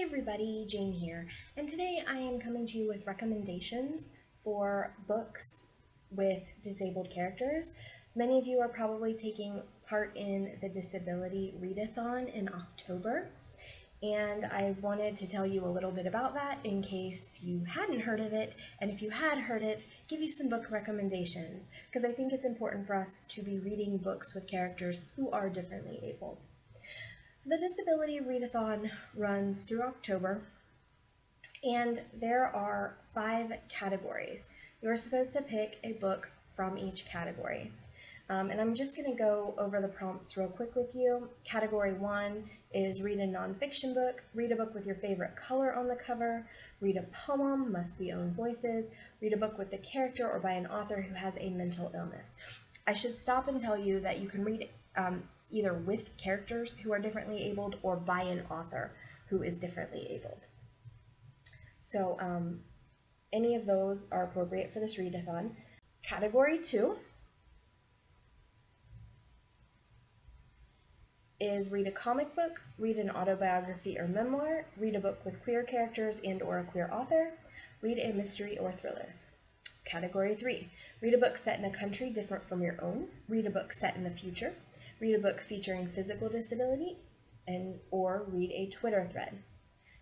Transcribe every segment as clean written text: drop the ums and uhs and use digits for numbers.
everybody, Jane here, and today I am coming to you with recommendations for books with disabled characters. Many of you are probably taking part in the Disability Readathon in October, and I wanted to tell you a little bit about that in case you hadn't heard of it, and if you had heard it, give you some book recommendations, because I think it's important for us to be reading books with characters who are differently abled. So the Disability Readathon runs through October, and there are 5 categories. You're supposed to pick a book from each category. And I'm just going to go over the prompts real quick with you. Category 1 is read a nonfiction book, read a book with your favorite color on the cover, read a poem, must be own voices, read a book with the character or by an author who has a mental illness. I should stop and tell you that you can read either with characters who are differently abled or by an author who is differently abled. So any of those are appropriate for this readathon. Category 2 is read a comic book, read an autobiography or memoir, read a book with queer characters and or a queer author, read a mystery or thriller. Category 3, read a book set in a country different from your own, read a book set in the future, read a book featuring physical disability, or read a Twitter thread.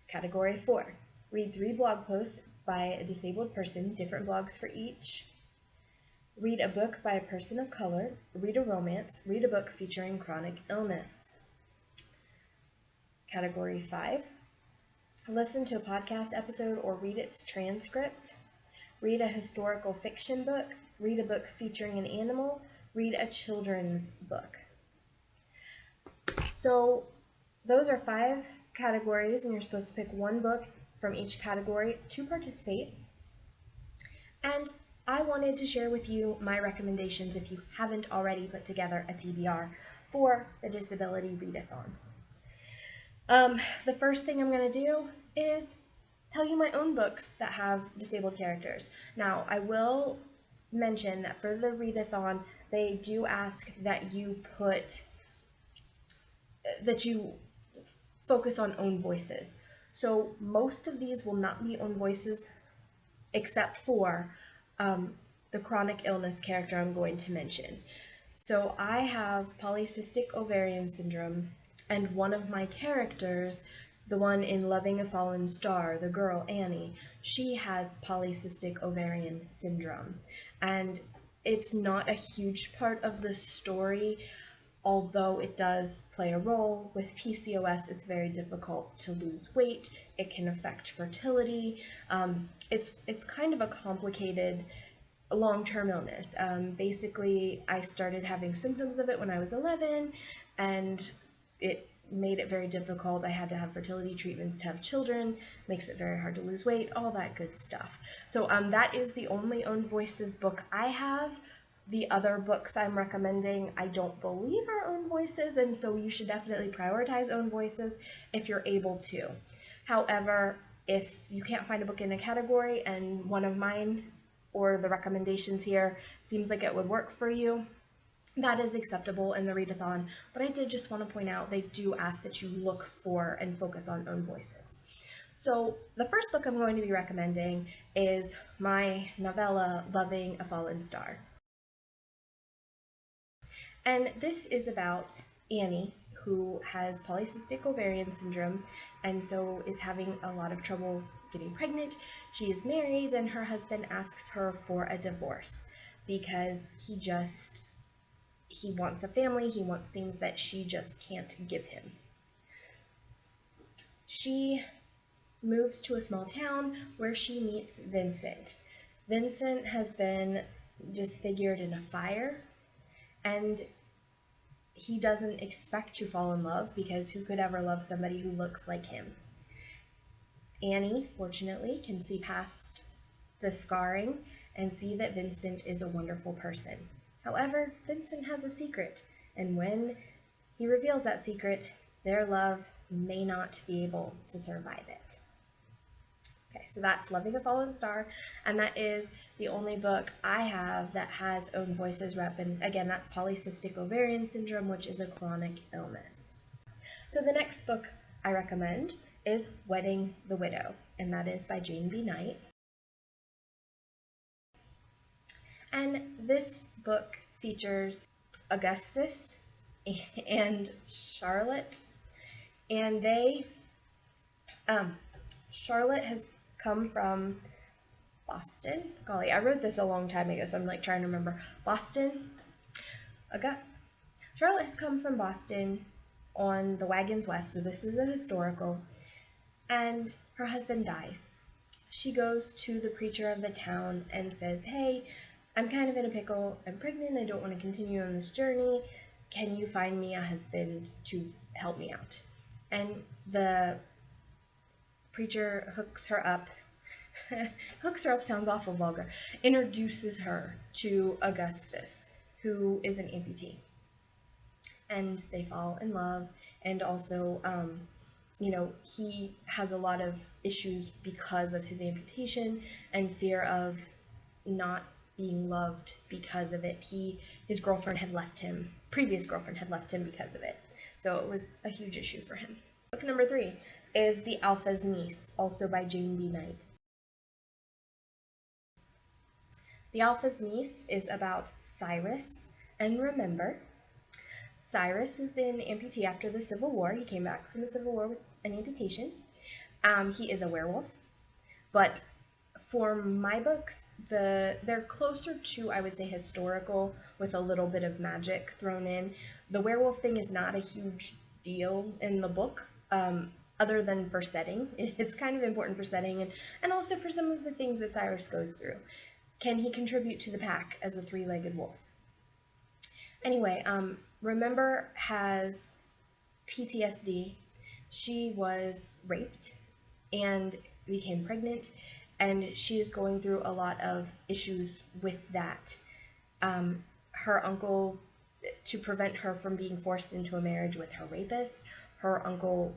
Category 4, read 3 blog posts by a disabled person, different blogs for each. Read a book by a person of color, read a romance, read a book featuring chronic illness. Category 5, listen to a podcast episode or read its transcript. Read a historical fiction book, read a book featuring an animal, read a children's book. So those are 5 categories, and you're supposed to pick one book from each category to participate. And I wanted to share with you my recommendations if you haven't already put together a TBR for the Disability Readathon. The first thing I'm going to do is tell you my own books that have disabled characters. Now, I will mention that for the readathon, they do ask that you focus on own voices. So most of these will not be own voices except for the chronic illness character I'm going to mention. So I have polycystic ovarian syndrome, and one of my characters, the one in Loving a Fallen Star, the girl Annie, she has polycystic ovarian syndrome. And it's not a huge part of the story, although it does play a role. With PCOS, it's very difficult to lose weight. It can affect fertility. It's kind of a complicated long-term illness. Basically, I started having symptoms of it when I was 11, and it made it very difficult. I had to have fertility treatments to have children, makes it very hard to lose weight, all that good stuff. So that is the only Own Voices book I have. The other books I'm recommending I don't believe are Own Voices, and so you should definitely prioritize Own Voices if you're able to. However, if you can't find a book in a category and one of mine or the recommendations here seems like it would work for you, that is acceptable in the readathon, but I did just want to point out they do ask that you look for and focus on own voices. So the first book I'm going to be recommending is my novella, Loving a Fallen Star. And this is about Annie, who has polycystic ovarian syndrome and so is having a lot of trouble getting pregnant. She is married and her husband asks her for a divorce because he wants a family, he wants things that she just can't give him. She moves to a small town where she meets Vincent. Vincent has been disfigured in a fire, and he doesn't expect to fall in love because who could ever love somebody who looks like him? Annie, fortunately, can see past the scarring and see that Vincent is a wonderful person. However, Vincent has a secret, and when he reveals that secret, their love may not be able to survive it. Okay, so that's Loving a Fallen Star, and that is the only book I have that has Own Voices rep, and again, that's polycystic ovarian syndrome, which is a chronic illness. So the next book I recommend is Wedding the Widow, and that is by Jane B. Knight. And this book features Augustus and Charlotte, and Charlotte has come from Boston. Golly, I wrote this a long time ago, so I'm like trying to remember. Boston. Charlotte has come from Boston on the Wagons West, so this is a historical, and her husband dies. She goes to the preacher of the town and says, "Hey, I'm kind of in a pickle. I'm pregnant. I don't want to continue on this journey. Can you find me a husband to help me out?" And the preacher hooks her up. Hooks her up sounds awful vulgar. Introduces her to Augustus, who is an amputee. And they fall in love, and also he has a lot of issues because of his amputation and fear of not being loved because of it. His girlfriend had left him, previous girlfriend had left him because of it, so it was a huge issue for him. Book number 3 is The Alfas Nice, also by Jane B. Knight. The Alfas Niece is about Cyrus, and remember, Cyrus is an amputee after the Civil War. He came back from the Civil War with an amputation. He is a werewolf, but for my books, they're closer to, I would say, historical with a little bit of magic thrown in. The werewolf thing is not a huge deal in the book, other than for setting. It's kind of important for setting and also for some of the things that Cyrus goes through. Can he contribute to the pack as a three-legged wolf? Anyway, Remember has PTSD. She was raped and became pregnant, and she is going through a lot of issues with that. Her uncle, to prevent her from being forced into a marriage with her rapist, her uncle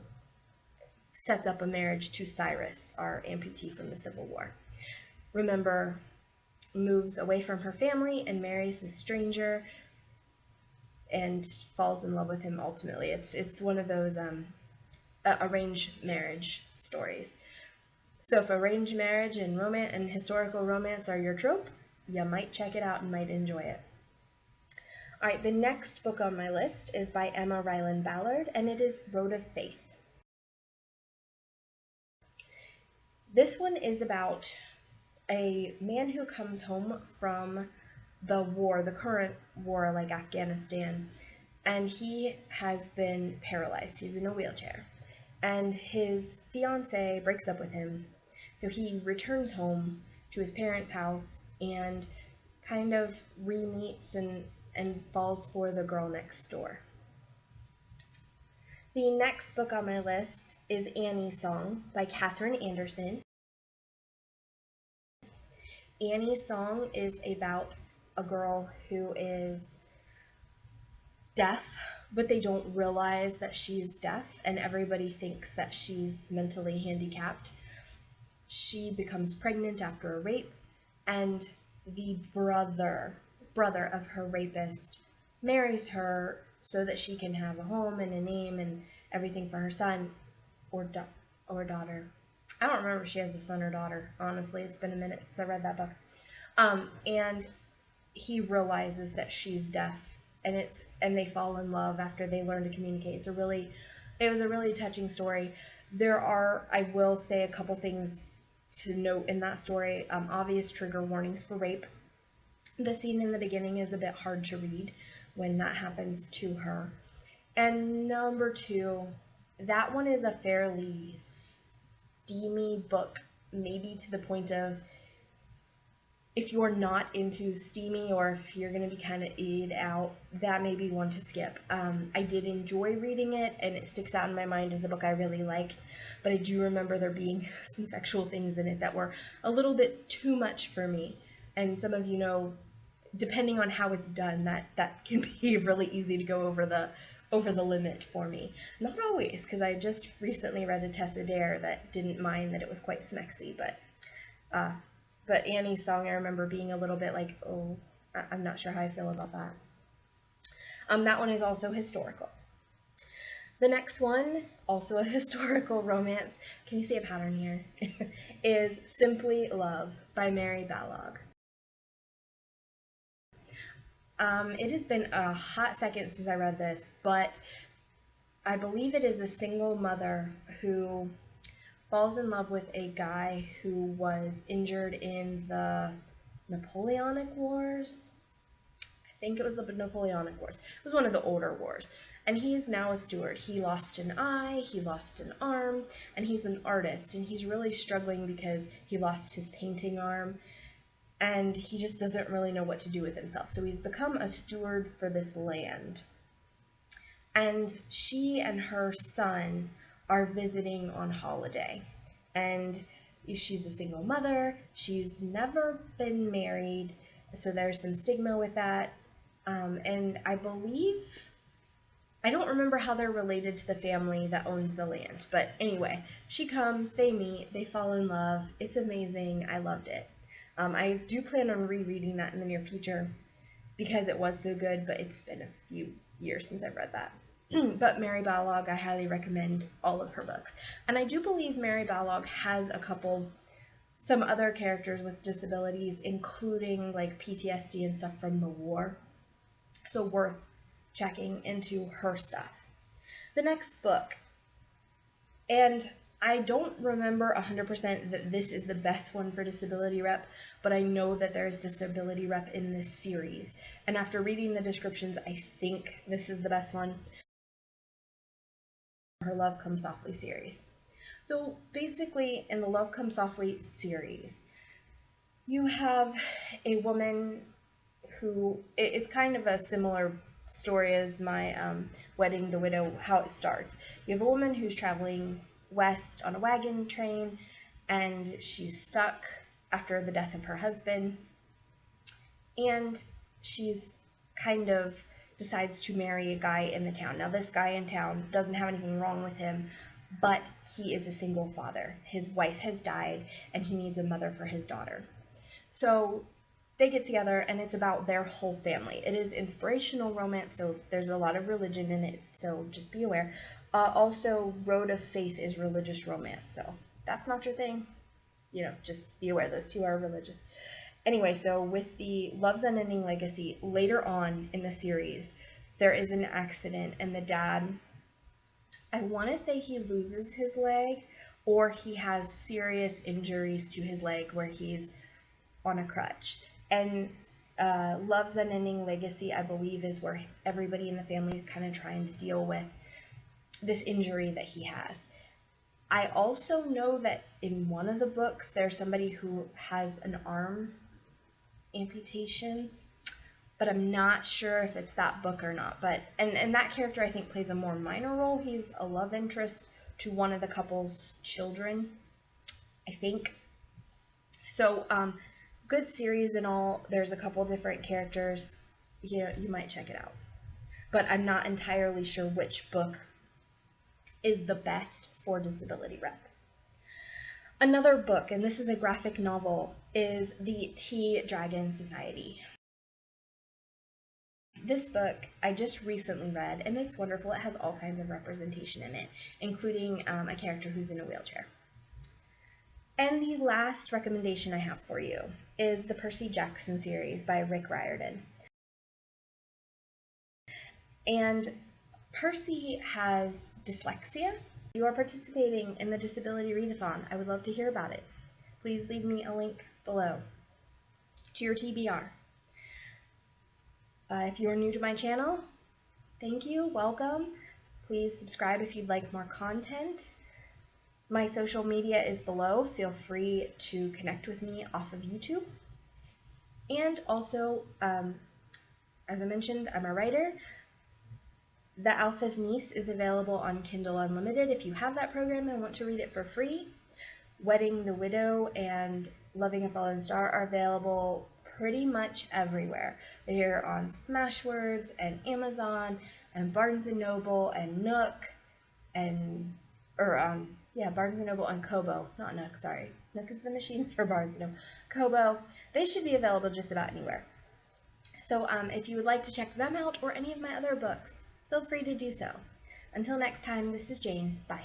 sets up a marriage to Cyrus, our amputee from the Civil War. Remember moves away from her family and marries this stranger and falls in love with him ultimately. It's one of those arranged marriage stories. So if arranged marriage and romance and historical romance are your trope, you might check it out and might enjoy it. All right, the next book on my list is by Emma Ryland Ballard, and it is Road of Faith. This one is about a man who comes home from the war, the current war like Afghanistan, and he has been paralyzed. He's in a wheelchair, and his fiance breaks up with him, so he returns home to his parents' house and kind of re-meets and falls for the girl next door. The next book on my list is Aniyah Song by Katherine Anderson. Aniyah Song is about a girl who is deaf, but they don't realize that she's deaf, and everybody thinks that she's mentally handicapped. She becomes pregnant after a rape, and the brother of her rapist marries her so that she can have a home and a name and everything for her son or daughter. I don't remember if she has a son or daughter. Honestly, it's been a minute since I read that book. And he realizes that she's deaf, and they fall in love after they learn to communicate. It was a really touching story. There are, I will say, a couple things to note in that story. Obvious trigger warnings for rape. The scene in the beginning is a bit hard to read when that happens to her. And number 2, that one is a fairly steamy book, maybe to the point of, if you're not into steamy or if you're going to be kind of id out, that may be one to skip. I did enjoy reading it, and it sticks out in my mind as a book I really liked, but I do remember there being some sexual things in it that were a little bit too much for me. And some of you know, depending on how it's done, that can be really easy to go over the limit for me. Not always, because I just recently read a Tessa Dare that didn't mind that it was quite smexy, but Aniyah Song, I remember being a little bit like, oh, I'm not sure how I feel about that. That one is also historical. The next one, also a historical romance, can you see a pattern here? Is Simply Love by Mary Balogh. It has been a hot second since I read this, but I believe it is a single mother who falls in love with a guy who was injured in the Napoleonic Wars. I think it was the Napoleonic Wars. It was one of the older wars. And he is now a steward. He lost an eye, he lost an arm, and he's an artist. And he's really struggling because he lost his painting arm. And he just doesn't really know what to do with himself. So he's become a steward for this land. And she and her son are visiting on holiday. And she's a single mother. She's never been married. So there's some stigma with that. And I believe, I don't remember how they're related to the family that owns the land. But anyway, she comes, they meet, they fall in love. It's amazing. I loved it. I do plan on rereading that in the near future because it was so good, but it's been a few years since I've read that. But Mary Balogh, I highly recommend all of her books. And I do believe Mary Balogh has some other characters with disabilities, including like PTSD and stuff from the war. So worth checking into her stuff. The next book, and I don't remember 100% that this is the best one for disability rep, but I know that there's disability rep in this series. And after reading the descriptions, I think this is the best one. Her Love Comes Softly series. So basically, in the Love Comes Softly series, you have a woman who, it's kind of a similar story as my Wedding the Widow, how it starts. You have a woman who's traveling west on a wagon train, and she's stuck after the death of her husband, and she's kind of decides to marry a guy in the town. Now, this guy in town doesn't have anything wrong with him, but he is a single father. His wife has died, and he needs a mother for his daughter. So they get together, and it's about their whole family. It is inspirational romance, so there's a lot of religion in it, so just be aware. Also, Road of Faith is religious romance, so that's not your thing. Just be aware those two are religious. Anyway, so with the Love's Unending Legacy, later on in the series, there is an accident, and the dad, I want to say he loses his leg, or he has serious injuries to his leg where he's on a crutch. And Love's Unending Legacy, I believe, is where everybody in the family is kind of trying to deal with this injury that he has. I also know that in one of the books, there's somebody who has an arm amputation, but I'm not sure if it's that book or not. But and that character, I think, plays a more minor role. He's a love interest to one of the couple's children, I think. So, good series and all. There's a couple different characters. You might check it out. But I'm not entirely sure which book is the best for disability rep. Another book, and this is a graphic novel, is The Tea Dragon Society. This book I just recently read, and it's wonderful. It has all kinds of representation in it, including a character who's in a wheelchair. And the last recommendation I have for you is the Percy Jackson series by Rick Riordan. And Percy has dyslexia. If you are participating in the Disability Readathon, I would love to hear about it. Please leave me a link below to your TBR. If you are new to my channel, thank you, welcome. Please subscribe if you'd like more content. My social media is below. Feel free to connect with me off of YouTube. And also, as I mentioned, I'm a writer. The Alfas Nice is available on Kindle Unlimited if you have that program and want to read it for free. Wedding the Widow and Loving a Fallen Star are available pretty much everywhere. They're on Smashwords and Amazon and Barnes & Noble and Nook and, Barnes & Noble and Kobo. Not Nook, sorry. Nook is the machine for Barnes & Noble. Kobo. They should be available just about anywhere. So if you would like to check them out or any of my other books, feel free to do so. Until next time, this is Jane. Bye.